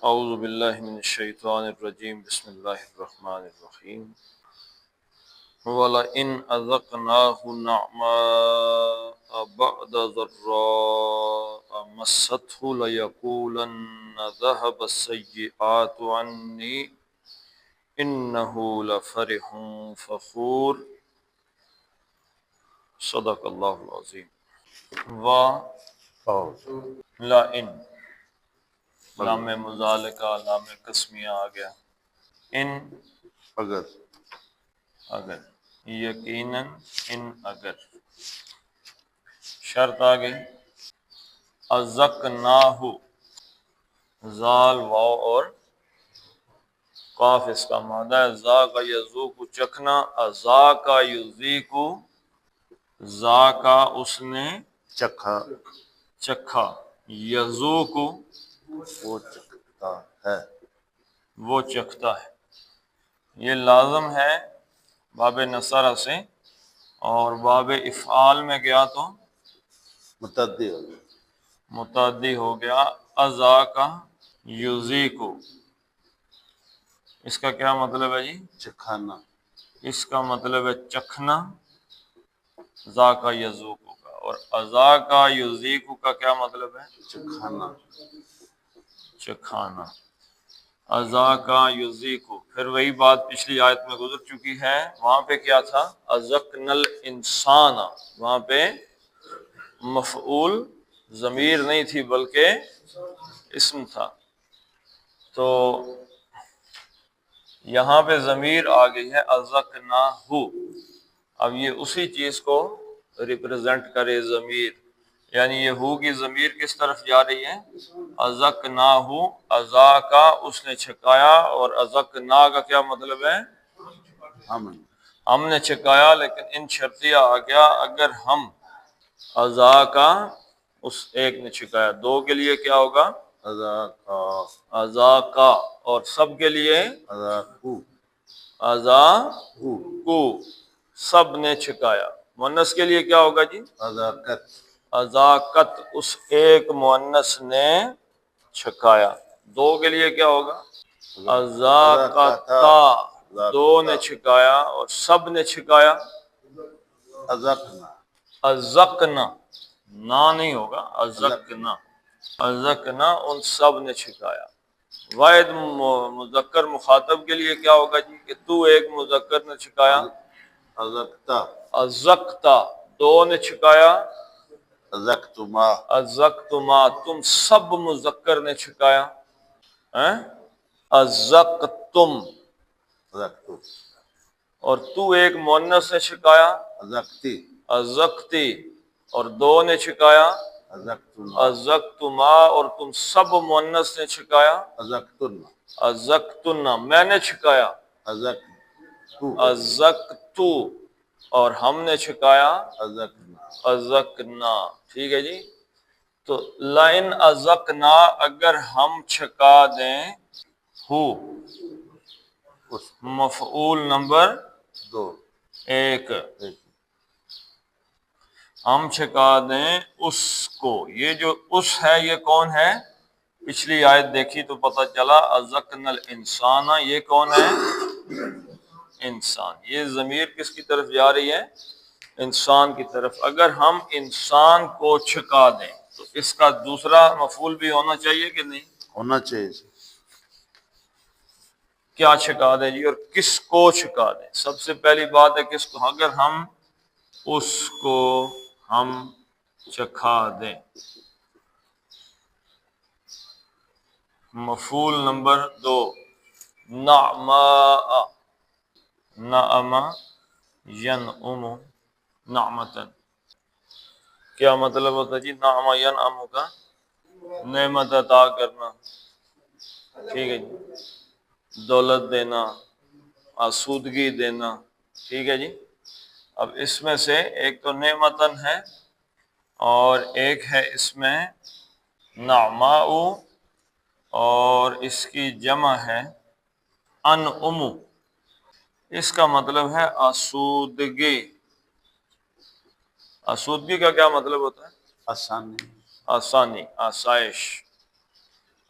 اعوذ باللہ من الشیطان الرجیم بسم اللہ الرحمن الرحیم وَلَئِنْ أَذَقْنَاهُ نَعْمَاءَ بَعْدَ ضَرَّاءَ مَسَّتْهُ لَيَقُولَنَّ ذَهَبَ السَّيِّئَاتُ عَنِّي إِنَّهُ لَفَرِحٌ فَخُورٌ صدق اللہ العظیم۔ لَئِن لام مذالکہ لام قسمیہ آ گیا، ان اگر، یقیناً ان اگر، شرط آ گئی، اذقناہ، زال واو اور قاف اس کا مادہ ہے، ذاق یذوق چکھنا، اذاق یذیق ذاق اس نے چکھا، یذوق وہ چکھتا ہے۔ یہ لازم ہے باب نصرہ سے، اور باب افعال میں گیا تو متعدی ہو گیا، اذاق یذیق۔ اس کا کیا مطلب ہے جی؟ چکھانا۔ اس کا مطلب ہے چکھنا، ذاق یذوق کا، اور اذاق یذیق کا کیا مطلب ہے؟ چکھانا۔ چکھانا، اذاق یذیق۔ پھر وہی بات پچھلی آیت میں گزر چکی ہے، وہاں پہ کیا تھا؟ اذقنا الانسان، وہاں پہ مفعول ضمیر نہیں تھی بلکہ اسم تھا، تو یہاں پہ ضمیر آ گئی ہے اذقناہ۔ اب یہ اسی چیز کو ریپرزینٹ کرے ضمیر، یعنی یہ ہو کی ضمیر کس طرف جا رہی ہے؟ اذقناہ، اذاق اس نے چھکایا، اور اذقنا کا کیا مطلب ہے؟ ہم نے چھکایا، لیکن ان شرطیہ آ گیا، اگر ہم، اذاق اس ایک نے چھکایا، دو کے لیے کیا ہوگا؟ اذاق، اور سب کے لیے اذاقو، سب نے چھکایا۔ مؤنث کے لیے کیا ہوگا جی؟ اذاقت، اس ایک مؤنث نے چھکایا۔ دو کے لیے کیا ہوگا؟ اذاقتا، دو نے چھکایا اور سب نے چھکایا۔ اذقنا، نا نہیں ہوگا، اذقنا، اذقنا ان سب نے چھکایا۔ واحد مذکر مخاطب کے لیے کیا ہوگا جی؟ کہ تو ایک مذکر نے چھکایا، اذقتا، دو نے چھکایا، اذقتما، تم سب مذکر نے چھکایا، اذقتم، اور تو ایک مؤنث نے چھکایا، اذقتی، اور دو نے چھکایا، اذقتما، اور تم سب مؤنث نے چھکایا، اذقتن، میں نے چھکایا، اذقتو، اور ہم نے چھکایا، اذقنا۔ ٹھیک ہے جی؟ تو لئن اذقنا، اگر ہم چھکا دیں، ہو مفعول نمبر ایک، ہم چھکا دیں اس کو۔ یہ جو اس ہے یہ کون ہے؟ پچھلی آیت دیکھی تو پتہ چلا اذقنا الانسان، یہ کون ہے؟ انسان۔ یہ ضمیر کس کی طرف جا رہی ہے؟ انسان کی طرف۔ اگر ہم انسان کو چھکا دیں تو اس کا دوسرا مفعول بھی ہونا چاہیے کہ نہیں؟ ہونا چاہیے۔ کیا چھکا دیں جی، اور کس کو چھکا دیں؟ سب سے پہلی بات ہے کس کو؟ اگر ہم اس کو ہم چکھا دیں، مفعول نمبر دو، نعماء، نعم ینعم نعمتن۔ کیا مطلب ہوتا ہے جی نعم ینعم کا؟ نعمت عطا کرنا، ٹھیک ہے جی، دولت دینا، آسودگی دینا، ٹھیک ہے جی۔ اب اس میں سے ایک تو نعمتن ہے، اور ایک ہے اس میں نعماء، اور اس کی جمع ہے انعم۔ اس کا مطلب ہے آسودگی۔ آسودگی کا کیا مطلب ہوتا ہے؟ آسانی، آسانی، آسائش،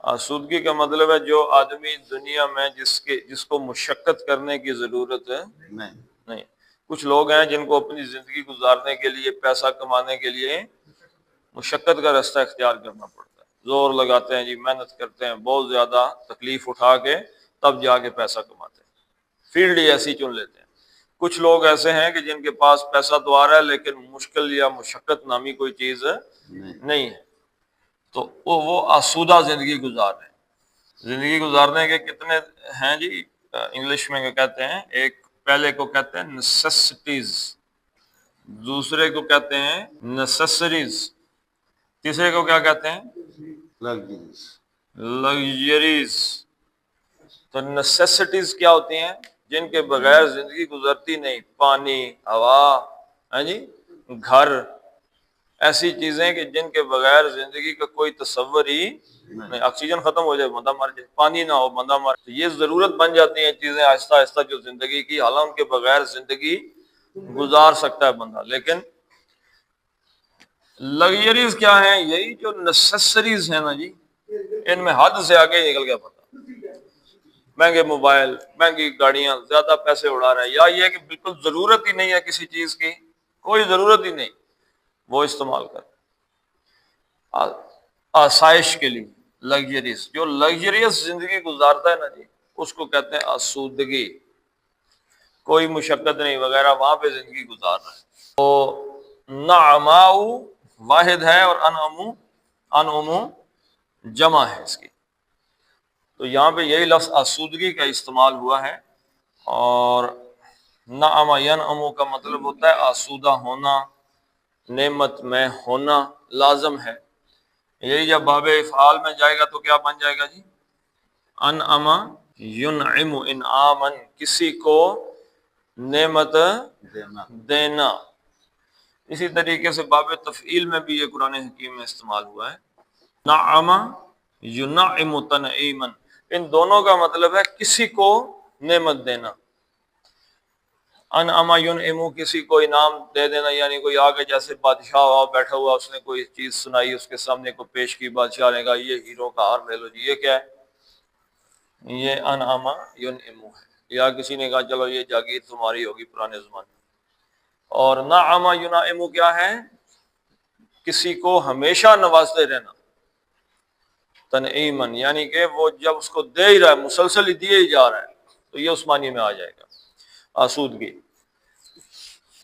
آسودگی کا مطلب ہے جو آدمی دنیا میں جس کو مشقت کرنے کی ضرورت نہیں. کچھ لوگ ہیں جن کو اپنی زندگی گزارنے کے لیے، پیسہ کمانے کے لیے مشقت کا راستہ اختیار کرنا پڑتا ہے، زور لگاتے ہیں جی، محنت کرتے ہیں، بہت زیادہ تکلیف اٹھا کے تب جا کے پیسہ کماتے ہیں، فیلڈ ہی ایسی چن لیتے ہیں. کچھ لوگ ایسے ہیں کہ جن کے پاس پیسہ تو آ رہا ہے لیکن مشکل یا مشقت نامی کوئی چیز نہیں ہے، تو وہ آسودہ زندگی گزار رہے ہیں. زندگی گزارنے کے کتنے ہیں جی، انگلش میں کہتے ہیں، ایک پہلے کو کہتے ہیں نیسیسٹیز، دوسرے کو کہتے ہیں نیسیسریز، تیسرے کو کیا کہتے ہیں؟ لگژریز. تو نیسیسٹیز کیا ہوتی ہیں؟ جن کے بغیر زندگی گزرتی نہیں، پانی، ہوا، ہاں جی، گھر، ایسی چیزیں کہ جن کے بغیر زندگی کا کوئی تصور ہی نہیں. آکسیجن ختم ہو جائے بندہ مر جائے، پانی نہ ہو بندہ مر جائے. یہ ضرورت بن جاتی ہیں چیزیں آہستہ آہستہ جو زندگی کی، حالانکہ ان کے بغیر زندگی گزار سکتا ہے بندہ. لیکن لگژریز کیا ہیں؟ یہی جو نیسیسریز ہیں نا جی، ان میں حد سے آگے ہی نکل گیا بندہ. مہنگے موبائل، مہنگی گاڑیاں، زیادہ پیسے اڑا رہے ہیں، یا یہ کہ بالکل ضرورت ہی نہیں ہے کسی چیز کی، کوئی ضرورت ہی نہیں، وہ استعمال کر آسائش کے لیے. لگژریز، جو لگژریس زندگی گزارتا ہے نا جی، اس کو کہتے ہیں آسودگی. کوئی مشقت نہیں وغیرہ، وہاں پہ زندگی گزار رہا ہے. تو نعماء واحد ہے اور انعمو جمع ہے اس کی. تو یہاں پہ یہی لفظ آسودگی کا استعمال ہوا ہے. اور نعم ینعم کا مطلب ہوتا ہے آسودہ ہونا، نعمت میں ہونا لازم ہے. یہی جب باب افعال میں جائے گا تو کیا بن جائے گا جی؟ انعم ینعم انعاما، کسی کو نعمت دینا. اسی طریقے سے باب تفعیل میں بھی یہ قرآن حکیم میں استعمال ہوا ہے، نعم ینعم تنعیما. ان دونوں کا مطلب ہے کسی کو نعمت دینا. انعم ینعم، کسی کو انعام دے دینا، یعنی کوئی آگے جیسے بادشاہ ہوا بیٹھا ہوا، اس نے کوئی چیز سنائی، اس کے سامنے کو پیش کی، بادشاہ نے کہا یہ ہیروں کا ہار لے لو جی. یہ کیا ہے؟ یہ انعم ینعم ہے. یا کسی نے کہا چلو یہ جاگیر تمہاری ہوگی پرانے زمانے. اور نعم ینعم کیا ہے؟ کسی کو ہمیشہ نوازتے رہنا. تنعیمن، یعنی کہ وہ جب اس کو دے ہی رہا ہے، مسلسل ہی دیے ہی جا رہا ہے، تو یہ اس معنی میں آ جائے گا آسودگی.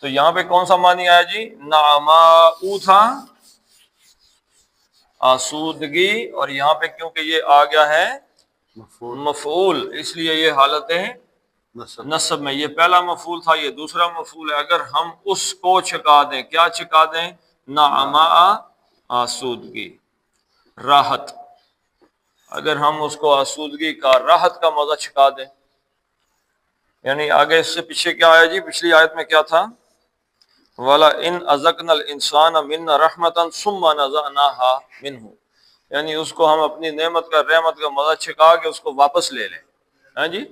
تو یہاں پہ کون سا معنی آیا جی؟ نعماء تھا آسودگی، اور یہاں پہ کیونکہ یہ آ گیا ہے مفعول، اس لیے یہ حالت ہے نصب میں. یہ پہلا مفعول تھا، یہ دوسرا مفعول ہے. اگر ہم اس کو چھکا دیں، کیا چھکا دیں؟ نعماء، آسودگی، راحت. اگر ہم اس کو آسودگی کا، راحت کا مزہ چھکا دیں، یعنی آگے اس سے پیچھے کیا آیا جی؟ پچھلی آیت میں کیا تھا؟ وَلَئِنْ أَذَقْنَا الْإِنسَانَ مِنَّا رَحْمَةً ثُمَّ نَزَعْنَاهَا مِنْهُ، یعنی اس کو ہم اپنی نعمت کا، رحمت کا مزہ چھکا کے اس کو واپس لے لیں. ہاں جی.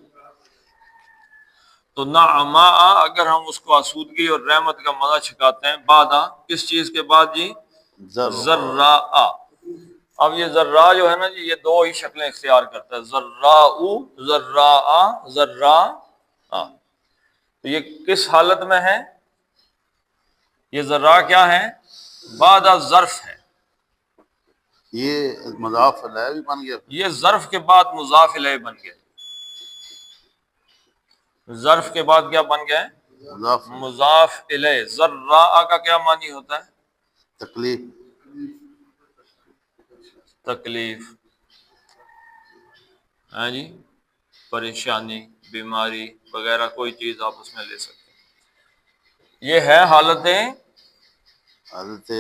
تو نعماء، اگر ہم اس کو آسودگی اور رحمت کا مزہ چھکاتے ہیں، بعد کس چیز کے بعد جی؟ ذراء. اب یہ ذراء جو ہے نا جی، یہ دو ہی شکلیں اختیار کرتا ہے، ذراء، ذراء، ذراء. تو یہ کس حالت میں ہے؟ یہ ذراء کیا ہے؟ بعد ظرف ہے. یہ مضاف الیہ بھی بن گیا، یہ ظرف کے بعد مضاف الیہ بن گیا. ظرف کے بعد کیا بن گیا ہے؟ مضاف الیہ. ذراء کا کیا معنی ہوتا ہے؟ تکلیف. تکلیف، ہاں جی، پریشانی، بیماری وغیرہ، کوئی چیز آپ اس میں لے سکتے ہیں. یہ ہے حالتیں حالت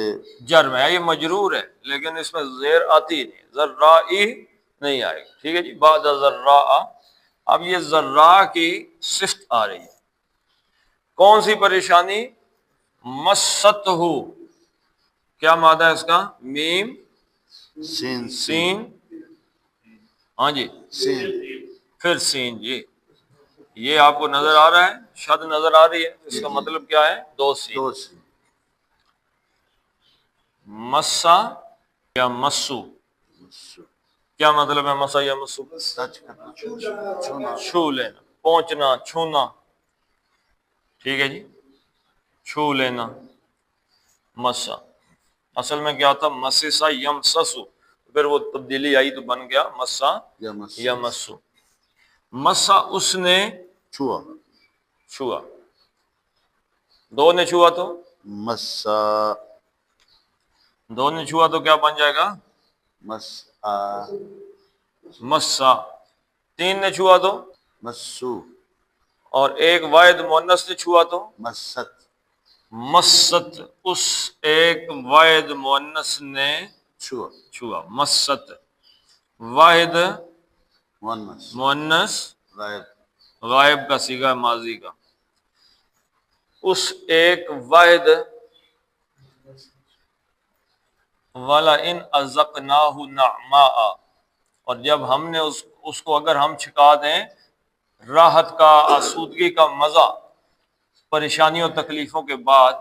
جر میں، یہ مجرور ہے لیکن اس میں زیر آتی نہیں، ذرائی نہیں آئے گی. ٹھیک ہے جی. بعد ذراء. اب یہ ذراء کی صفت آ رہی ہے. کون سی پریشانی؟ مست ہو. کیا مادہ ہے اس کا؟ میم سین. ہاں جی، سین. پھر سین جی. یہ آپ کو نظر آ رہا ہے، شد نظر آ رہی ہے، اس کا مطلب کیا ہے؟ دو سین. مسا یا مسو. کیا مطلب ہے مسا یمسو؟ ٹچ کرنا، چھونا، چھو لینا، پہنچنا، چھونا، ٹھیک ہے جی، چھو لینا، مسا اصل میں کیا تھا؟ مسسا یمسسو، پھر وہ تبدیلی آئی تو بن گیا مسا یا مس، یمسو۔ مسا اس نے چھوا، چھوا، دو نے چھوا تو مسا، دو نے چھوا تو کیا بن جائے گا؟ مسا، مسا۔ تین نے چھوا تو، مسو، اور ایک واحد مؤنث نے چھوا تو مست، مست، اس ایک واحد مؤنث نے چھوا، چھوا، مست، واحد مونس، مؤنث غائب، غائب کا صیغہ ماضی کا، اس ایک واحد والا ان ازقناہ نعماء، اور جب ہم نے اس کو اگر ہم چھکا دیں راحت کا، آسودگی کا مزہ، پریشانیوں تکلیفوں کے بعد،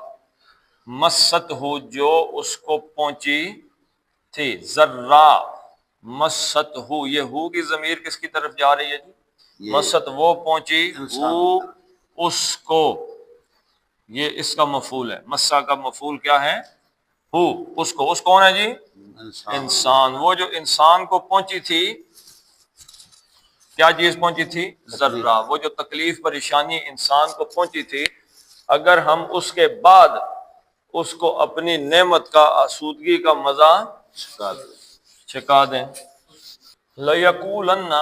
مست ہو جو اس کو پہنچی تھی، ذرا مست ہو، یہ ہو کی ضمیر کس کی طرف جا رہی ہے جی؟ یہ مست وہ پہنچی انسان ہو کی طرف۔ اس کو، یہ اس کا مفعول ہے، مسا کا مفعول کیا ہے؟ ہو، اس کو، اس کون ہے جی؟ انسان، انسان، وہ جو انسان کو پہنچی تھی، کیا چیز پہنچی تھی؟ ذرہ، وہ جو تکلیف پریشانی انسان کو پہنچی تھی، اگر ہم اس کے بعد اس کو اپنی نعمت کا، آسودگی کا مزہ چھکا دے، چھکا دیں، لَيَقُولَنَّ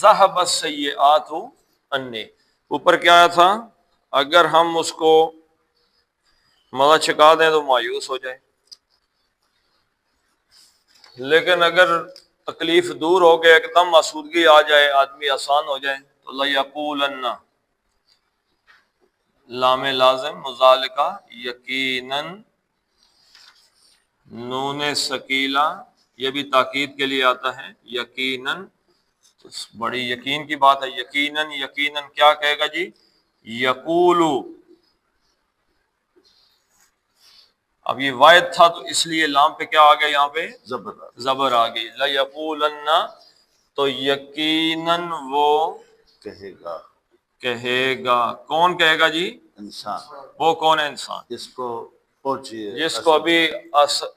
ذَهَبَ السَّيِّئَاتُ عَنِّي، اوپر کیا آیا تھا؟ اگر ہم اس کو مزہ چھکا دیں تو مایوس ہو جائے، لیکن اگر تکلیف دور ہو گئے، ایک دم آسودگی آ جائے، آدمی آسان ہو جائے، تو لَيَقُولَنَّ، لام لازم مذالکہ، یقیناً، نون ثقیلہ یہ بھی تاکید کے لیے آتا ہے، یقیناً، بڑی یقین کی بات ہے، یقیناً، یقیناً کیا کہے گا جی؟ یقولو، اب یہ واحد تھا تو اس لیے لام پہ کیا آ گیا؟ یہاں پہ زبردست، زبر آ گئی، لَيَقُولَنَّ، تو یقیناً وہ کہے گا، کہے گا، کون کہے گا جی؟ انسان، وہ کون ہے انسان؟ جس کو پہنچی ہے، جس کو ابھی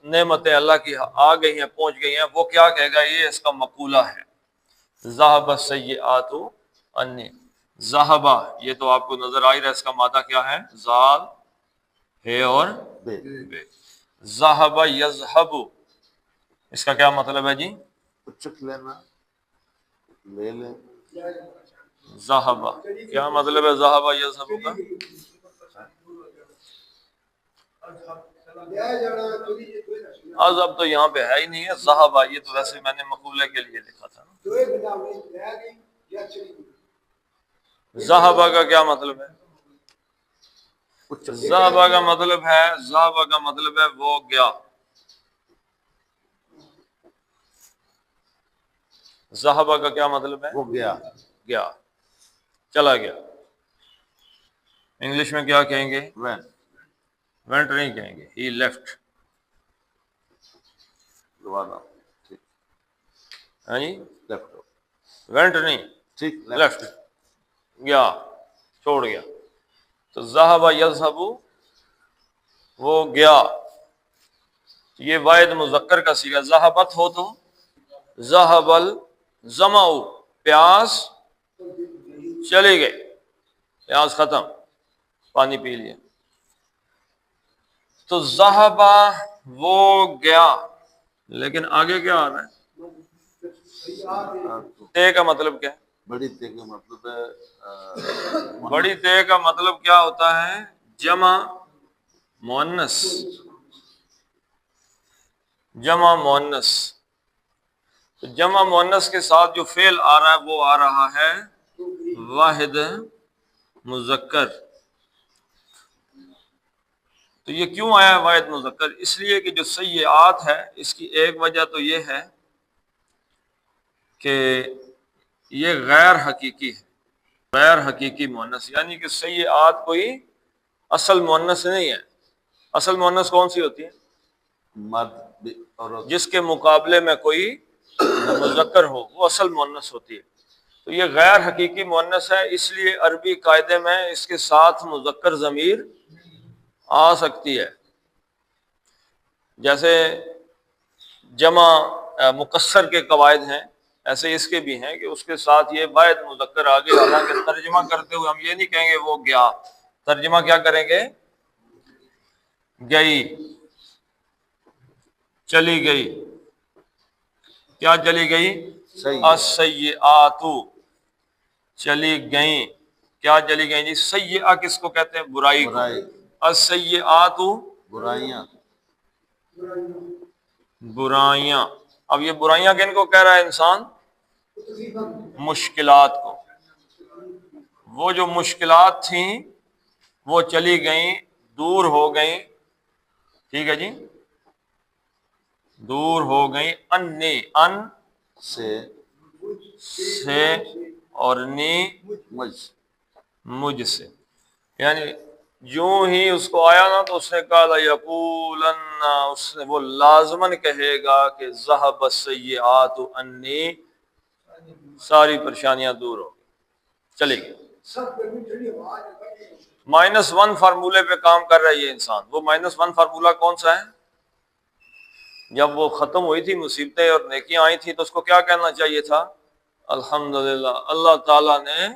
نعمتیں اللہ کی آ گئی ہیں، پہنچ گئی ہیں، وہ کیا کہے گا؟ یہ اس کا مقولہ ہے، ذَهَبَ السَّيِّئَاتُ عَنِّي، ذَهَبَ، یہ تو آپ کو نظر آ ہی رہا ہے، اس کا مادہ کیا ہے؟ زال ہے اور بے، بے، ذَهَبَ يَذْهَبُ، اس کا کیا مطلب ہے جی؟ چک لینا، لے لیں، ذَهَبَ، کیا مطلب ہے ذَهَبَ يَذْهَبُ کا؟ اب تو یہاں پہ ہے ہی نہیں ہے، ذَهَبَ، یہ تو ویسے میں نے مقولے کے لیے لکھا تھا نا۔ ذَهَبَ کا کیا مطلب ہے؟ ذَهَبَ کا مطلب ہے، ذَهَبَ کا مطلب ہے وہ گیا، ذَهَبَ کا کیا مطلب ہے؟ وہ گیا، گیا، چلا گیا۔ انگلش میں کیا کہیں گے؟ وین، وینٹ نہیں کہیں گے، ہی لیفٹ، روانہ، ٹھیک، ہاں جی، لیفٹ، وینٹ نہیں، ٹھیک، لیفٹ، گیا، چھوڑ گیا، تو ذَهَبَ يَذْهَبُ، وہ گیا، یہ واحد مذکر کا صیغہ، ذَهَبَتْ ہو تو ذَهَبَ الظَّمَأُ، پیاس چلی گئی، پیاس ختم، پانی پی لیا، تو ذَهَبَ وہ گیا، لیکن آگے کیا آ رہا ہے؟ تے کا مطلب کیا ہے؟ بڑی تے کا مطلب ہے بڑی تے کا مطلب کیا ہوتا ہے؟ جمع مؤنث، جمع مؤنث، تو جمع مؤنث کے ساتھ جو فعل آ رہا ہے وہ آ رہا ہے واحد مذکر، تو یہ کیوں آیا ہے واحد مذکر؟ اس لیے کہ جو سیئات ہے اس کی ایک وجہ تو یہ ہے کہ یہ غیر حقیقی ہے، غیر حقیقی مؤنث، یعنی کہ سیئات کوئی اصل مؤنث نہیں ہے۔ اصل مؤنث کون سی ہوتی ہے؟ مرد عورت، جس کے مقابلے میں کوئی مذکر ہو وہ اصل مؤنث ہوتی ہے. تو یہ غیر حقیقی مؤنث ہے، اس لیے عربی قاعدے میں اس کے ساتھ مذکر ضمیر آ سکتی ہے. جیسے جمع مکسر کے قواعد ہیں، ایسے اس کے بھی ہیں کہ اس کے ساتھ یہ واحد مذکر آگے. حالانکہ ترجمہ کرتے ہوئے ہم یہ نہیں کہیں گے وہ گیا، ترجمہ کیا کریں گے؟ گئی، چلی گئی. کیا چلی گئی؟ السیئات، چلی گئیں. کیا چلی گئیں جی؟ سیئہ کس کو کہتے ہیں؟ برائی کو. السیئات برائیاں. برائیاں. اب یہ برائیاں کن کو کہہ رہا ہے انسان؟ مشکلات کو. وہ جو مشکلات تھیں وہ چلی گئیں، دور ہو گئیں. ٹھیک ہے جی، دور ہو گئیں. انی، ان سے اور نی مجھ سے. یعنی یوں ہی اس کو آیا نا تو اس نے کہا یقولن، اس نے وہ لازماً کہے گا کہ ذہب السیئات انی، ساری پریشانیاں دور ہو گئی، چلی گئی. -1 فارمولے پہ کام کر رہا ہے یہ انسان. وہ -1 فارمولہ کون سا ہے؟ جب وہ ختم ہوئی تھی مصیبتیں اور نیکیاں آئی تھیں تو اس کو کیا کہنا چاہیے تھا؟ الحمدللہ اللہ تعالیٰ نے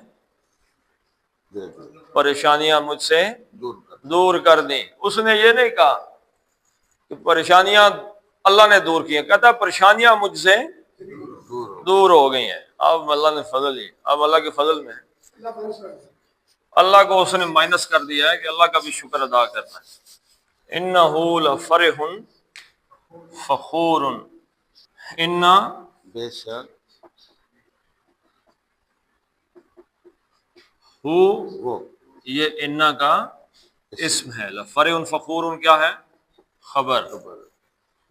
پریشانیاں مجھ سے دور کر دیں. اس نے یہ نہیں کہا کہ پریشانیاں اللہ نے دور کی ہیں، کہتا پریشانیاں مجھ سے دور ہو گئی ہیں. اب اللہ نے فضل ہی، اب اللہ کے فضل میں اللہ کو اس نے مائنس کر دیا ہے کہ اللہ کا بھی شکر ادا کرنا ہے. انہ لفرح فخور، انا بے شک وہ یہ انا کا اسم ہے. لفرح فخور کیا ہے؟ خبر.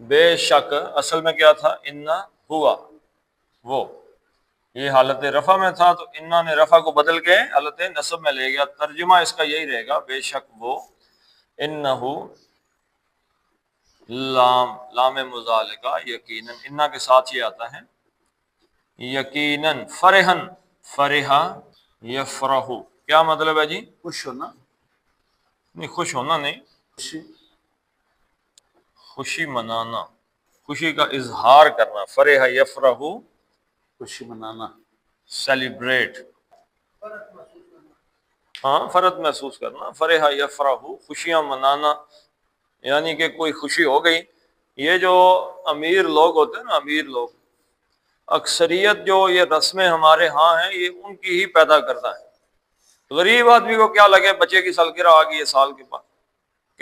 بے شک اصل میں کیا تھا؟ انا ہوا، وہ یہ حالت رفع میں تھا تو انا نے رفع کو بدل کے حالت نصب میں لے گیا. ترجمہ اس کا یہی رہے گا بے شک وہ. انہو لام مضارع یقیناً، انا کے ساتھ یہ آتا ہے یقیناً. فرحن، فرحا یفرح، کیا مطلب ہے جی؟ خوش ہونا. نہیں، خوش ہونا نہیں، خوشی، خوشی منانا، خوشی کا اظہار کرنا. فرح یفرح، خوشی منانا. سیلیبریٹ، ہاں فرحت محسوس کرنا. فرح یفرح، خوشیاں منانا، یعنی کہ کوئی خوشی ہو گئی. یہ جو امیر لوگ ہوتے ہیں نا، امیر لوگ، اکثریت جو یہ رسمیں ہمارے ہاں ہیں یہ ان کی ہی پیدا کرتا ہے. غریب آدمی کو کیا لگے بچے کی سالگرہ آ گئی ہے سال کے بعد،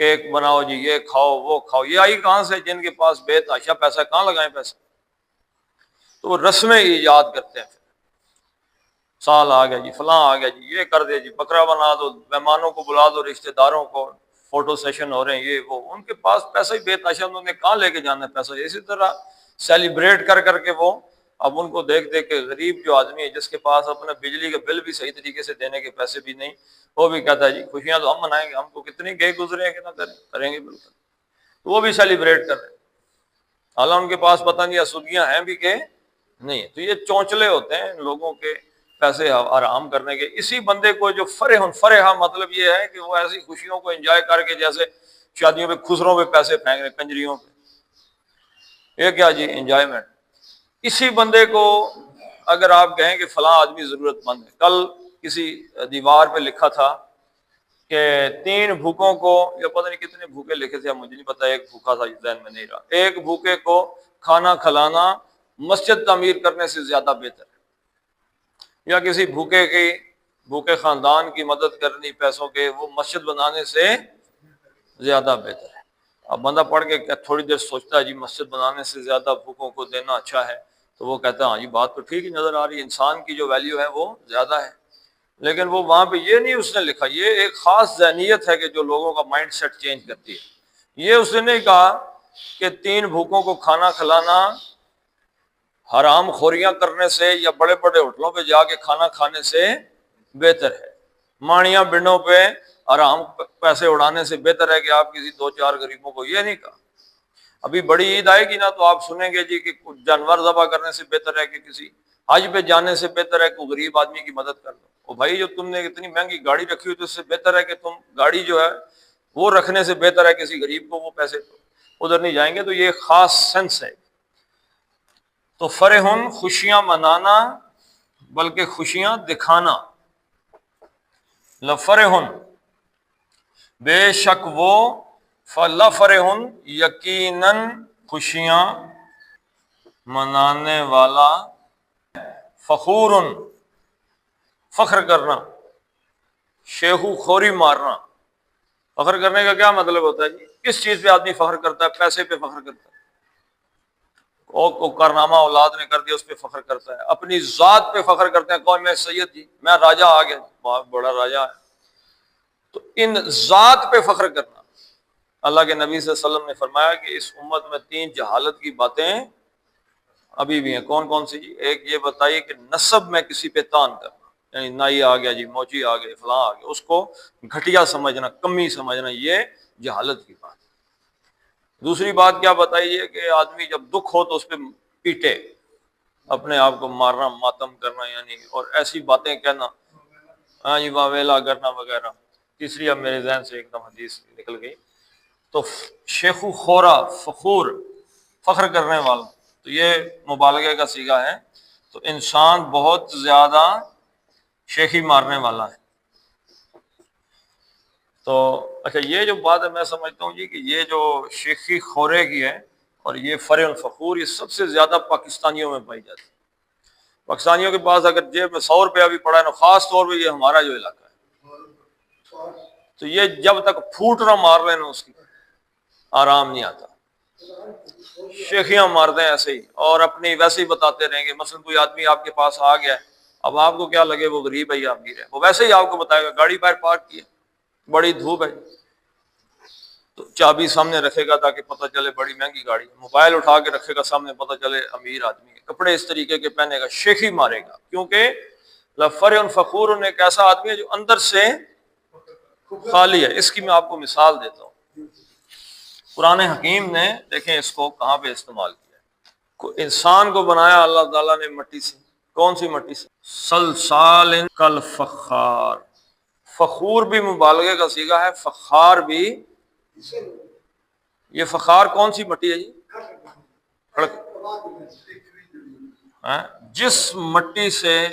کیک بناؤ جی، یہ کھاؤ وہ کھاؤ. یہ آئی کہاں سے؟ جن کے پاس بے تحاشا پیسہ، کہاں لگائیں پیسے؟ تو وہ رسمیں ایجاد کرتے ہیں. سال آ گیا جی، فلاں آ گیا جی، یہ کر دے جی، بکرا بنا دو، مہمانوں کو بلا دو، رشتہ داروں کو، فوٹو سیشن ہو رہے ہیں، یہ وہ. ان کے پاس پیسہ ہی بے تحاشا، انہوں نے کہاں لے کے جانا ہے پیسہ؟ اسی طرح سیلیبریٹ کر کر کے وہ اب ان کو دیکھ دیکھ کے غریب جو آدمی ہے جس کے پاس اپنا بجلی کا بل بھی صحیح طریقے سے دینے کے پیسے بھی نہیں، وہ بھی کہتا ہے جی خوشیاں تو ہم منائیں گے، ہم کو کتنی گئے گزرے ہیں کہ نہ کریں گے بالکل. تو وہ بھی سیلیبریٹ کر رہے ہیں، حالانکہ ان کے پاس پتہ نہیں اسودگیاں ہیں بھی کہ نہیں. تو یہ چونچلے ہوتے ہیں لوگوں کے پیسے آرام کرنے کے. اسی بندے کو جو فرحہ مطلب یہ ہے کہ وہ ایسی خوشیوں کو انجوائے کر کے، جیسے شادیوں پہ خسروں پہ پیسے پھینک رہے، کنجریوں پہ، یہ کیا جی؟ انجوائمنٹ. اسی بندے کو اگر آپ کہیں کہ فلاں آدمی ضرورت مند ہے، کل کسی دیوار پہ لکھا تھا کہ 3 بھوکوں کو، یا پتہ نہیں کتنے بھوکے لکھے تھے مجھے نہیں پتا، ایک بھوکا تھا ذہن میں نہیں رہا، ایک بھوکے کو کھانا کھلانا مسجد تعمیر کرنے سے زیادہ بہتر ہے. یا کسی بھوکے خاندان کی مدد کرنی پیسوں کے، وہ مسجد بنانے سے زیادہ بہتر ہے. اب بندہ پڑھ کے تھوڑی دیر سوچتا ہے جی مسجد بنانے سے زیادہ بھوکوں کو دینا اچھا ہے، تو وہ کہتا ہے ہاں جی بات تو ٹھیک ہی نظر آ رہی ہے، انسان کی جو ویلیو ہے وہ زیادہ ہے. لیکن وہ وہاں پہ یہ نہیں اس نے لکھا، یہ ایک خاص ذہنیت ہے کہ جو لوگوں کا مائنڈ سیٹ چینج کرتی ہے. یہ اس نے نہیں کہا کہ 3 بھوکوں کو کھانا کھلانا حرام خوریاں کرنے سے یا بڑے بڑے ہوٹلوں پہ جا کے کھانا کھانے سے بہتر ہے، ماڑیاں بنڈوں پہ حرام پیسے اڑانے سے بہتر ہے کہ آپ کسی 2-4 غریبوں کو. یہ نہیں کہا. ابھی بڑی عید آئے گی نا تو آپ سنیں گے جی کہ کچھ جانور ذبح کرنے سے بہتر ہے کہ کسی حج پہ جانے سے بہتر ہے کہ غریب آدمی کی مدد کر دو. او بھائی جو تم نے اتنی مہنگی گاڑی رکھی ہوئی تو اس سے بہتر ہے کہ تم گاڑی جو ہے وہ رکھنے سے بہتر ہے کسی غریب کو وہ پیسے ادھر نہیں جائیں گے. تو یہ خاص سینس ہے. تو فرحن خوشیاں منانا بلکہ خوشیاں دکھانا. لفرحن بے شک وہ، فلفرحن یقیناً خوشیاں منانے والا، فخور فخر کرنا، شیخو خوری مارنا. فخر کرنے کا کیا مطلب ہوتا ہے جی؟ کس چیز پہ آدمی فخر کرتا ہے؟ پیسے پہ فخر کرتا ہے، کو کارنامہ اولاد نے کر دیا اس پہ فخر کرتا ہے. اپنی ذات پہ فخر کرتے ہیں، کون؟ میں سید جی، میں راجہ آ گیا، بہت بڑا راجہ ہے. تو ان ذات پہ فخر کرنا. اللہ کے نبی صلی اللہ علیہ وسلم نے فرمایا کہ اس امت میں 3 جہالت کی باتیں ابھی بھی ہیں. کون کون سی جی؟ ایک یہ بتائیے کہ نسب میں کسی پہ تان کرنا، یعنی نائی آ گیا جی، موچی آ گئے، فلاں آ گیا، اس کو گھٹیا سمجھنا، کمی سمجھنا، یہ جہالت کی بات. دوسری بات کیا بتائیے کہ آدمی جب دکھ ہو تو اس پہ پیٹے، اپنے آپ کو مارنا، ماتم کرنا، یعنی اور ایسی باتیں کہنا، ہاں جی واویلا کرنا وغیرہ. تیسری اب میرے ذہن سے ایک دم حدیث نکل گئی. تو شیخ خورا، فخور، فخر کرنے والا، تو یہ مبالغے کا صیغہ ہے. تو انسان بہت زیادہ شیخی مارنے والا ہے. تو اچھا یہ جو بات ہے میں سمجھتا ہوں جی کہ یہ جو شیخی خورے کی ہے اور یہ فرح الفخور، یہ سب سے زیادہ پاکستانیوں میں پائی جاتی ہے. پاکستانیوں کے پاس اگر جیب میں 100 روپیہ بھی پڑا ہے نا، خاص طور پہ یہ ہمارا جو علاقہ ہے، تو یہ جب تک پھوٹ نہ مار لینا اس کی آرام نہیں آتا. شیخیاں مارتے ہیں ایسے ہی، اور اپنی ویسے ہی بتاتے رہیں گے. مثلا کوئی آدمی آپ کے پاس آ گیا ہے، اب آپ کو کیا لگے وہ غریب ہے یا امیر ہے، وہ ویسے ہی آپ کو بتائے گا گاڑی باہر پارک کی ہے، بڑی دھوپ ہے، تو چابی سامنے رکھے گا تاکہ پتہ چلے بڑی مہنگی گاڑی ہے. موبائل اٹھا کے رکھے گا سامنے، پتہ چلے امیر آدمی ہے. کپڑے اس طریقے کے پہنے گا، شیخی مارے گا. کیونکہ لفرح فخور ایک ایسا آدمی ہے جو اندر سے خالی ہے. اس کی میں آپ کو مثال دیتا ہوں. قرآن حکیم نے دیکھیں اس کو کہاں پہ استعمال کیا ہے. انسان کو بنایا اللہ تعالیٰ نے مٹی سے. کون سی مٹی سے؟ سلسال کالفخار. فخور بھی مبالغے کا صیغہ ہے، فخار بھی. یہ فخار کون سی مٹی ہے جی؟ جس مٹی سے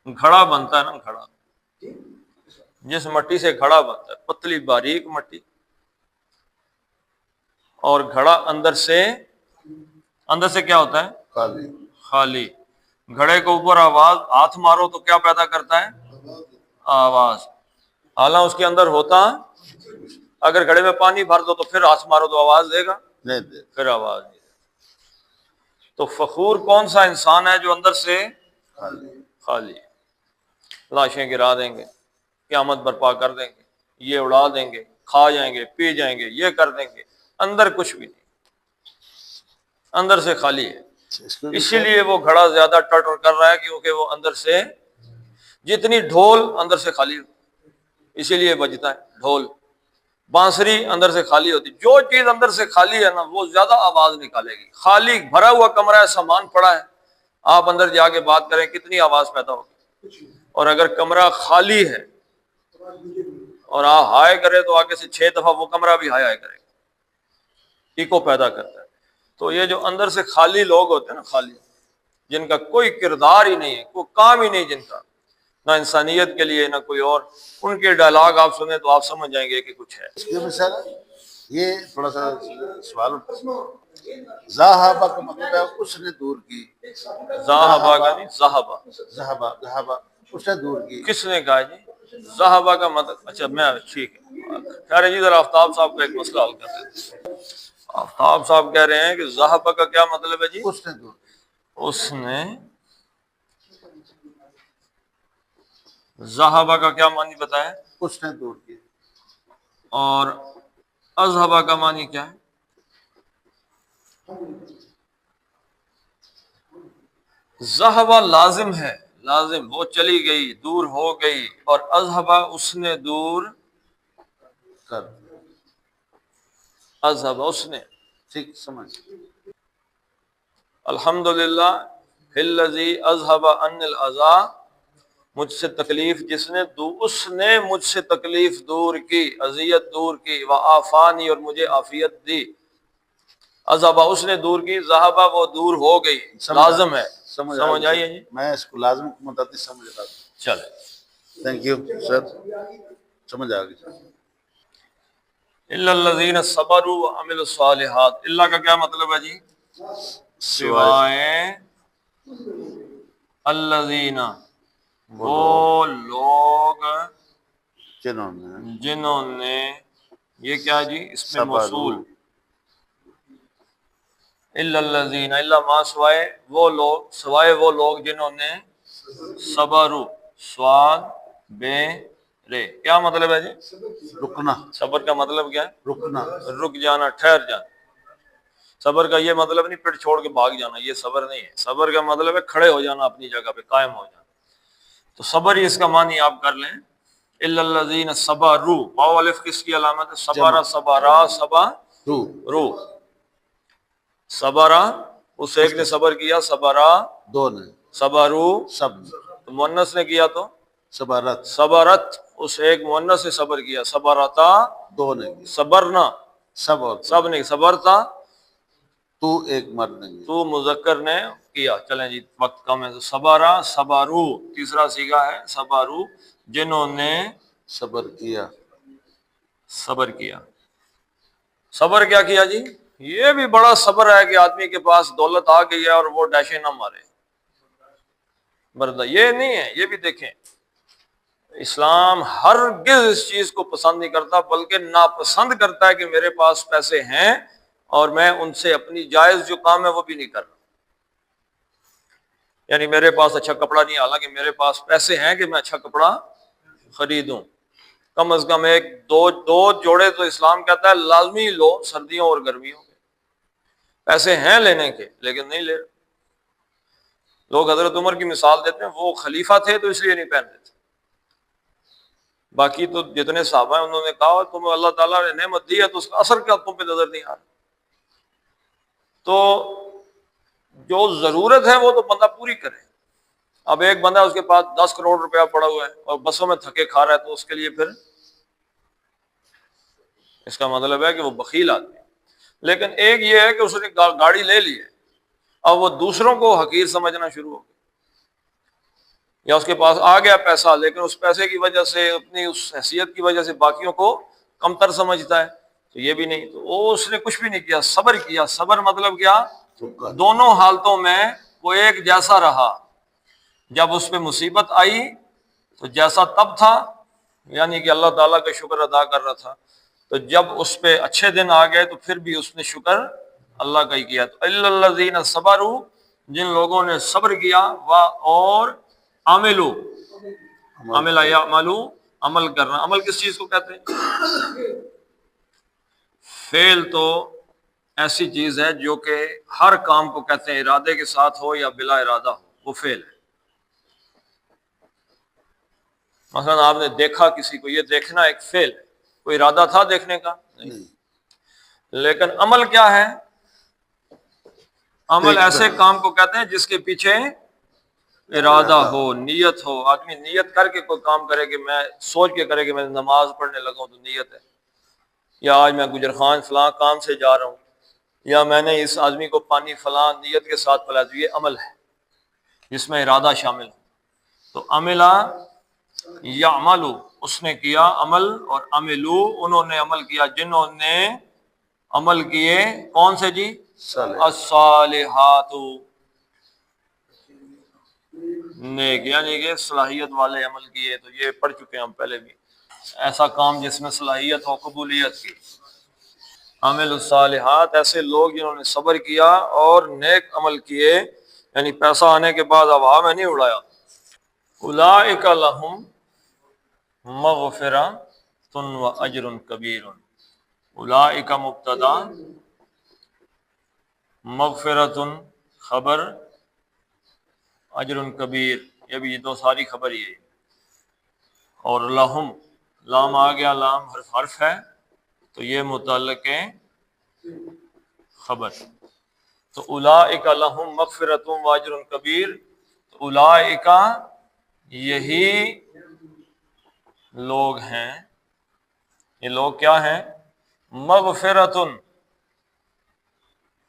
گھڑا بنتا ہے نا، گھڑا، جس مٹی سے گھڑا بنتا ہے، پتلی باریک مٹی، اور گھڑا اندر سے کیا ہوتا ہے؟ خالی. خالی. گھڑے کے اوپر آواز ہاتھ مارو تو کیا پیدا کرتا ہے؟ آواز. حالانکہ اس کے اندر ہوتا، اگر گھڑے میں پانی بھر دو تو پھر ہاتھ مارو تو آواز دے گا؟ نہیں دے. پھر آواز نہیں. تو فخور کون سا انسان ہے جو اندر سے خالی. خالی؟ لاشیں گرا دیں گے، قیامت برپا کر دیں گے، یہ اڑا دیں گے، کھا جائیں گے، پی جائیں گے، یہ کر دیں گے، اندر کچھ بھی نہیں، اندر سے خالی ہے. اسی لیے وہ گھڑا زیادہ ٹٹر کر رہا ہے، کیونکہ وہ اندر سے، جتنی ڈھول اندر سے خالی ہوتی، اسی لیے بجتا ہے ڈھول. بانسری اندر سے خالی ہوتی. جو چیز اندر سے خالی ہے نا وہ زیادہ آواز نکالے گی. خالی بھرا ہوا کمرہ ہے، سامان پڑا ہے، آپ اندر جا کے بات کریں کتنی آواز پیدا ہوگی. اور اگر کمرہ خالی ہے اور آپ ہائے کرے تو آگے سے 6 دفعہ وہ کمرہ بھی ہائے کرے گا، ایکو پیدا کرتا ہے. تو یہ جو اندر سے خالی لوگ ہوتے ہیں نا، خالی، جن کا کوئی کردار ہی نہیں ہے، کوئی کام ہی نہیں، جن کا نہ انسانیت کے لیے نہ کوئی اور، ان کے ڈائلاگ آپ سنیں تو آپ سمجھ جائیں گے کہ کچھ ہے. اس کی مثال یہ تھوڑا سا سوال ذاہبہ کا مطلب ہے اس نے دور کی. ذاہبہ کا نہیں، ذہبہ. ذہبہ اس نے دور کی. کس نے کہا جی ذہبہ کا مطلب؟ اچھا میں ٹھیک ہے، خیر جی ذرا آفتاب صاحب کا ایک مسئلہ حل کر دیتے ہیں. آفتاب صاحب کہہ رہے ہیں کہ ذہبہ کا کیا مطلب ہے جی؟ اس نے دور کی. اس نے. ذہبہ کا کیا معنی بتایا؟ اس نے دور کی. اور اذہبہ کا معنی کیا ہے؟ ذہبہ لازم ہے، لازم، وہ چلی گئی، دور ہو گئی. اور اذہبہ اس نے دور کر. اذہبہ اس نے. ٹھیک سمجھ. الحمدللہ الذی اذھب عنی الاذی، مجھ سے تکلیف جس نے اس نے مجھ سے تکلیف دور کی، اذیت دور کی، وعافانی اور مجھے عافیت دی. اذھب اس نے دور کی، ذہب وہ دور ہو گئی، لازم ہے. سمجھ آئیے جی. میں اس کو لازم کو متعدی سمجھ رہا تھا. چلے تھینک یو سر، سمجھ آ گئی. الا الذین صبروا وعملوا الصالحات، اللہ کا کیا مطلب ہے جی؟ سوائے الذین، وہ لوگ جنہوں نے، یہ کیا جی اس میں موصول، الا الذین، الا ما سوائے وہ لوگ، سوائے وہ لوگ جنہوں نے صبروا، سواد بے رے، کیا مطلب ہے جی؟ رکنا، صبر کا مطلب کیا ہے؟ رکنا. رک جانا، ٹھہر جانا. صبر کا یہ مطلب نہیں پیٹ چھوڑ کے بھاگ جانا، یہ صبر نہیں ہے. صبر کا مطلب ہے کھڑے ہو جانا، اپنی جگہ پہ قائم ہو جانا. تو صبر ہی اس کا معنی آپ کر لیں. الا الذین صبروا، واو الف کس کی علامت ہے؟ صبر، صبرا، صبروا. صبرا اس ایک نے صبر کیا، صبرا دو نے، صبروا سب تو مؤنث نے کیا تو صبرت، صبرت اس ایک مؤنث نے صبر کیا، صبرتا دو نے کیا. صبرنا سب اور سب نے، صبرتا تو ایک مرد نے کیا. تو مذکر نے کیا. چلیں جی وقت کم ہے تو صبرا، صبرو تیسرا صیغہ ہے، صبرو جنہوں نے صبر کیا. صبر کیا. صبر کیا کیا جی؟ یہ بھی بڑا صبر ہے کہ آدمی کے پاس دولت آ گئی ہے اور وہ ڈیشے نہ مارے، بردہ یہ نہیں ہے. یہ بھی دیکھیں اسلام ہرگز اس چیز کو پسند نہیں کرتا، بلکہ ناپسند کرتا ہے کہ میرے پاس پیسے ہیں اور میں ان سے اپنی جائز جو کام ہے وہ بھی نہیں کر رہا. یعنی میرے پاس اچھا کپڑا نہیں، حالانکہ میرے پاس پیسے ہیں کہ میں اچھا کپڑا خریدوں. کم از کم ایک دو جوڑے تو اسلام کہتا ہے لازمی لو، سردیوں اور گرمیوں کے. پیسے ہیں لینے کے لیکن نہیں لے رہے. لوگ حضرت عمر کی مثال دیتے ہیں، وہ خلیفہ تھے تو اس لیے نہیں پہنتے تھے. باقی تو جتنے صحابہ ہیں انہوں نے کہا تمہیں اللہ تعالیٰ نے نعمت دی ہے تو اس کا اثر کیا تم پہ نظر نہیں آ رہا. تو جو ضرورت ہے وہ تو بندہ پوری کرے. اب ایک بندہ اس کے پاس 10 کروڑ روپیہ پڑا ہوا ہے اور بسوں میں تھکے کھا رہا ہے، تو اس کے لیے پھر اس کا مطلب ہے کہ وہ بخیل آدمی ہے. لیکن ایک یہ ہے کہ اس نے گاڑی لے لی ہے، اب وہ دوسروں کو حقیر سمجھنا شروع ہو گیا، یا اس کے پاس آ گیا پیسہ لیکن اس پیسے کی وجہ سے، اپنی اس حیثیت کی وجہ سے باقیوں کو کمتر سمجھتا ہے. تو یہ بھی نہیں، تو وہ اس نے کچھ بھی نہیں کیا، صبر کیا. صبر مطلب کیا؟ دونوں حالتوں میں وہ ایک جیسا رہا. جب اس پہ مصیبت آئی تو جیسا تب تھا، یعنی کہ اللہ تعالیٰ کا شکر ادا کر رہا تھا. تو جب اس پہ اچھے دن آ گئے تو پھر بھی اس نے شکر اللہ کا ہی کیا. تو الا الذین صبروا، جن لوگوں نے صبر کیا، اور عملو، عمل یعملو، عمل کرنا. عمل کس چیز کو کہتے ہیں؟ فعل تو ایسی چیز ہے جو کہ ہر کام کو کہتے ہیں، ارادے کے ساتھ ہو یا بلا ارادہ ہو، وہ فعل ہے. مثلا آپ نے دیکھا کسی کو، یہ دیکھنا ایک فعل ہے. کوئی ارادہ تھا دیکھنے کا؟ نہیں. لیکن عمل کیا ہے؟ عمل ایسے کام کو کہتے ہیں جس کے پیچھے ارادہ ہو، نیت ہو. آدمی نیت کر کے کوئی کام کرے، کہ میں سوچ کے کرے کہ میں نماز پڑھنے لگا ہوں تو نیت ہے، یا آج میں گجر خان فلاں کام سے جا رہا ہوں، یا میں نے اس آدمی کو پانی فلاں نیت کے ساتھ پلایا، تو یہ عمل ہے جس میں ارادہ شامل ہو. تو عملہ یعملو، اس نے کیا عمل، اور عملو انہوں نے عمل کیا، جنہوں نے عمل کیے. کون سے جی؟ الصالحات، نیک، یعنی کہ صلاحیت والے عمل کیے. تو یہ پڑھ چکے ہیں ہم پہلے بھی، ایسا کام جس میں صلاحیت ہو قبولیت کی. عمل الصالحات، ایسے لوگ جنہوں نے صبر کیا اور نیک عمل کیے، یعنی پیسہ آنے کے بعد ہوا میں نہیں اڑایا. اولئک لہم مغفرۃ و اجر کبیر. اولئک مبتدا، مغفرۃ خبر، اجر کبیر یہ بھی، یہ دو ساری خبر ہی ہے. اور لہم، لام آ گیا، لام حرف ہے تو یہ متعلق خبر. تو اولئک لہم مغفرۃ واجر کبیر. تو اولئک یہی لوگ ہیں، یہ لوگ کیا ہیں؟ مغفرۃ،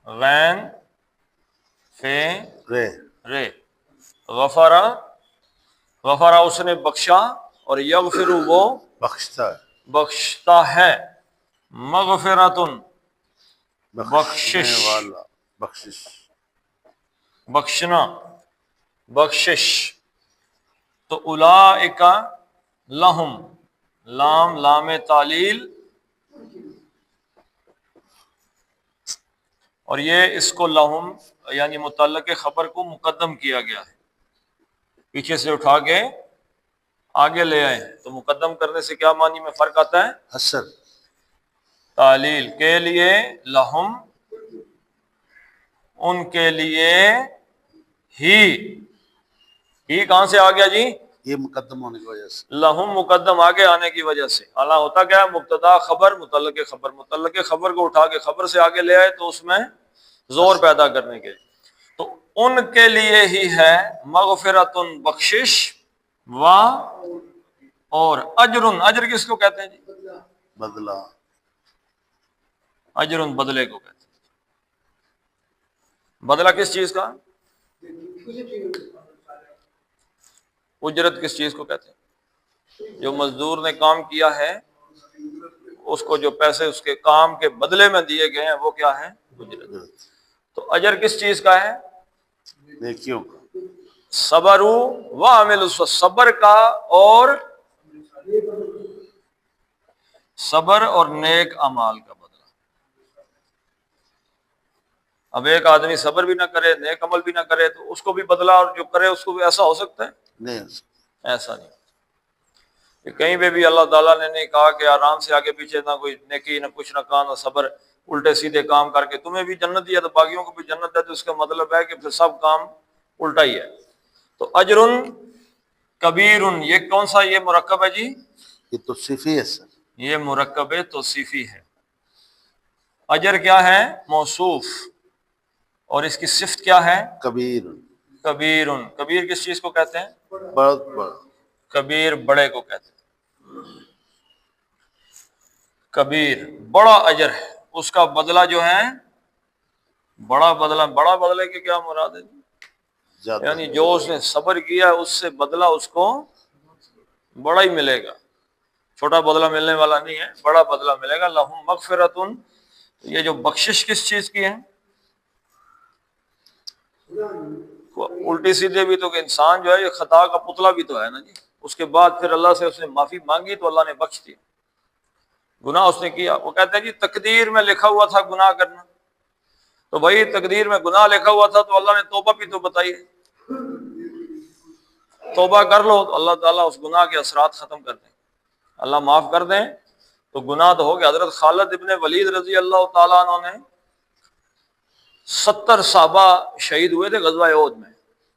غین فے رے، غفرا، غفرا اس نے بخشا، اور یغفر وہ بخشتا ہے، بخشتا ہے. مغفرۃ بخشنے بخشش، والا، بخشش. بخشنا، بخشش. تو اولئک لہم، لام لام تعلیل، اور یہ اس کو لہم یعنی متعلق خبر کو مقدم کیا گیا ہے، پیچھے سے اٹھا کے آگے لے آئے. تو مقدم کرنے سے کیا معنی میں فرق آتا ہے؟ حسر. تعلیل کے لیے، لہم ان کے لیے، ہی کہاں سے آ گیا جی؟ یہ مقدم ہونے کی وجہ سے. لہم مقدم آگے آنے کی وجہ سے. اللہ ہوتا کیا ہے؟ مبتدا خبر متعلق خبر، متعلق خبر کو اٹھا کے خبر سے آگے لے آئے تو اس میں زور پیدا کرنے کے لیے. تو ان کے لیے ہی ہے مغفرۃ بخشش، و اور اجر. اجر کس کو کہتے ہیں جی؟ بدلہ. اجر بدلے کو کہتے ہیں. بدلہ کس چیز کا؟ اجرت کس چیز کو کہتے ہیں؟ جو مزدور نے کام کیا ہے اس کو جو پیسے اس کے کام کے بدلے میں دیے گئے ہیں وہ کیا ہے؟ اجرت. تو اجر کس چیز کا ہے؟ نیکیوں کا. صبروا وعملوا، صبر کا اور صبر اور نیک اعمال کا بدلہ. اب ایک آدمی صبر بھی نہ کرے، نیک عمل بھی نہ کرے، تو اس کو بھی بدلہ، اور جو کرے اس کو بھی ایسا ہو سکتا ہے؟ نہیں. ایسا نہیں. کہیں پہ بھی اللہ تعالیٰ نے نہیں کہا کہ آرام سے آگے پیچھے نہ کوئی نیکی نہ کچھ نہ کام نہ صبر، الٹے سیدھے کام کر کے تمہیں بھی جنت دیا تو باقیوں کو بھی جنت ہے. تو اس کا مطلب ہے کہ پھر سب کام الٹا ہی ہے. تو اجر کبیر، یہ کون سا یہ مرکب ہے جی؟ یہ تو صفی ہے سر. یہ مرکب توصیفی ہے. اجر کیا ہے؟ موصوف، اور اس کی صفت کیا ہے؟ کبیر. کبیر. کبیر کس چیز کو کہتے ہیں؟ بہت بڑا. کبیر بڑے کو کہتے ہیں. کبیر بڑا اجر ہے، اس کا بدلہ جو ہے بڑا بدلہ. بڑا بدلے کی کیا مراد ہے؟ زیادہ. یعنی جو اس نے صبر کیا اس سے بدلہ اس کو بڑا ہی ملے گا، چھوٹا بدلہ ملنے والا نہیں ہے، بڑا بدلہ ملے گا. لہم مغفرۃ، یہ جو بخشش کس چیز کی ہے؟ الٹی سیدھے بھی تو کہ انسان جو ہے یہ خطا کا پتلا بھی تو ہے نا جی. اس کے بعد پھر اللہ سے اس نے معافی مانگی تو اللہ نے بخش دیا. گناہ اس نے کیا، وہ کہتے ہیں جی تقدیر میں لکھا ہوا تھا گناہ کرنا. تو بھائی تقدیر میں گناہ لکھا ہوا تھا تو اللہ نے توبہ بھی تو بتائی ہے. توبہ کر لو تو اللہ تعالیٰ اس گناہ کے اثرات ختم کر دیں، اللہ معاف کر دیں تو گناہ تو ہو گیا. حضرت خالد ابن ولید رضی اللہ تعالیٰ عنہ نے 70 صحابہ شہید ہوئے تھے غزوہ احد میں،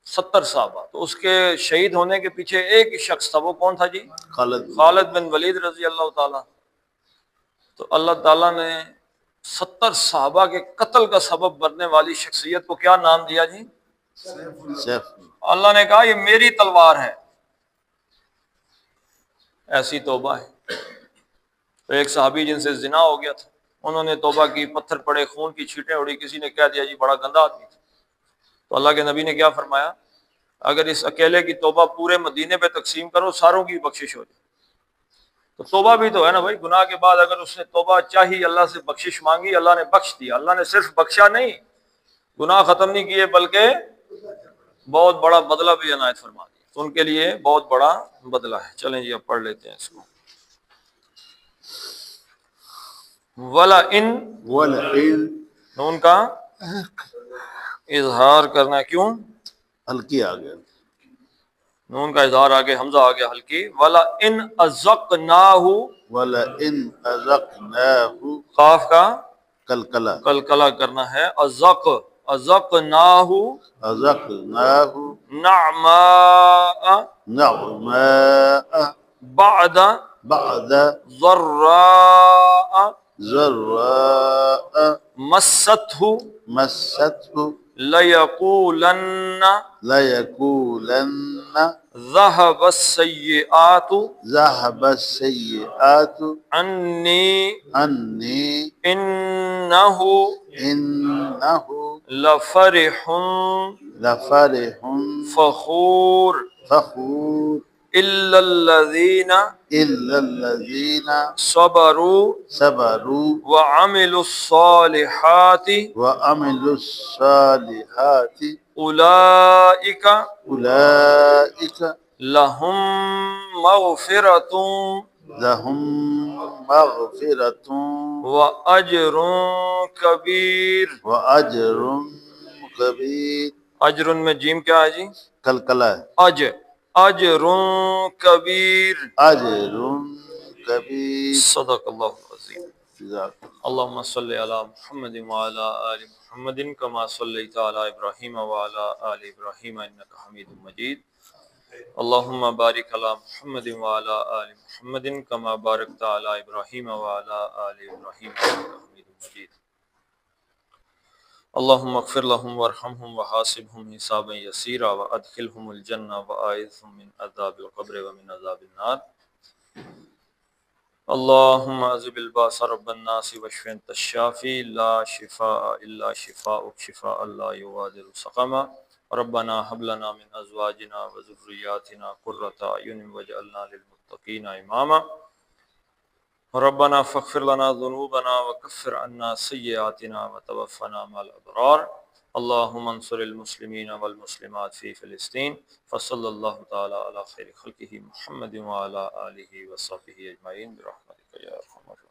70 صحابہ. تو اس کے شہید ہونے کے پیچھے ایک ہی شخص تھا، وہ کون تھا جی؟ خالد بن ولید رضی اللہ تعالیٰ. تو اللہ تعالیٰ نے 70 صحابہ کے قتل کا سبب بننے والی شخصیت کو کیا نام دیا جی؟ سیف. اللہ نے کہا یہ میری تلوار ہے. ایسی توبہ ہے. تو ایک صحابی جن سے زنا ہو گیا تھا، انہوں نے توبہ کی، پتھر پڑے، خون کی چھینٹیں اڑی، کسی نے کہہ دیا جی بڑا گندا آدمی تھا. تو اللہ کے نبی نے کیا فرمایا؟ اگر اس اکیلے کی توبہ پورے مدینے پہ تقسیم کرو ساروں کی بخشش ہو جائے. تو توبہ بھی تو ہے نا بھائی. گناہ کے بعد اگر اس نے توبہ چاہی، اللہ سے بخشش مانگی، اللہ نے بخش دیا. اللہ نے صرف بخشا نہیں، گناہ ختم نہیں کیے بلکہ بہت بڑا بدلہ بھی عنایت فرما دیا. تو ان کے لیے بہت بڑا بدلہ ہے. چلیں جی اب پڑھ لیتے ہیں اس کو. وَلَئِن نون کا اظہار کرنا، کیوں؟ ہلکی آ گیا. نون کا اظہار آگے حمزہ آ گیا ہلکی. وَلَئِنْ أَذَقْنَاهُ، وَلَئِنْ أَذَقْنَاهُ، قاف کا کلکلا. کلکلا کرنا ہے. أَذَقْنَاهُ أَذَقْنَاهُ نعماء نعماء بعد بعد ضراء ضراء مسته مسته ليقولن ليقولن ذهب السيئات ذهب السيئات عني عني إنه إنه لفرح لفرح فخور فخور إلا الذين إلا الذين صبروا صبروا وعملوا الصالحات وعملوا الصالحات أولئك أولئك لهم مغفرة لهم مغفرة وأجر كبير. وأجر كبير. اجر میں جیم کیا ہے جی؟ کلکلا ہے. اجر کبیر. اجر کبیر. صدق اللہ العظیم. جزاک اللہم صلی علی محمد وعلی آل محمد کما صلیت علی ابراہیم وعلی آل ابراہیم انک حمید مجید. اللہم بارک علی محمد وعلی آل محمد کما بارکت علی ابراہیم وعلی آل ابراہیم انک حمید مجید. اللہم اغفر لهم وارحمهم وحاسبهم حسابا یسیرا وادخلهم الجنہ واعذهم من عذاب القبر ومن عذاب النار. اللہم اذهب الباس رب الناس واشف انت الشافی لا شفاء الا شفاؤک شفاء لا یغادر سقما. ربنا هب لنا من ازواجنا وذرياتنا قرة اعین واجعلنا للمتقین اماما. ربنا فاغفر لنا ذنوبنا وكفر عنا سيئاتنا وتوفنا مع الابرار. اللهم انصر المسلمين والمسلمات في فلسطين. فصلى الله تعالى على خير خلقه محمد وعلى آله وصحبه اجمعين برحمتك يا ارحم الراحمين.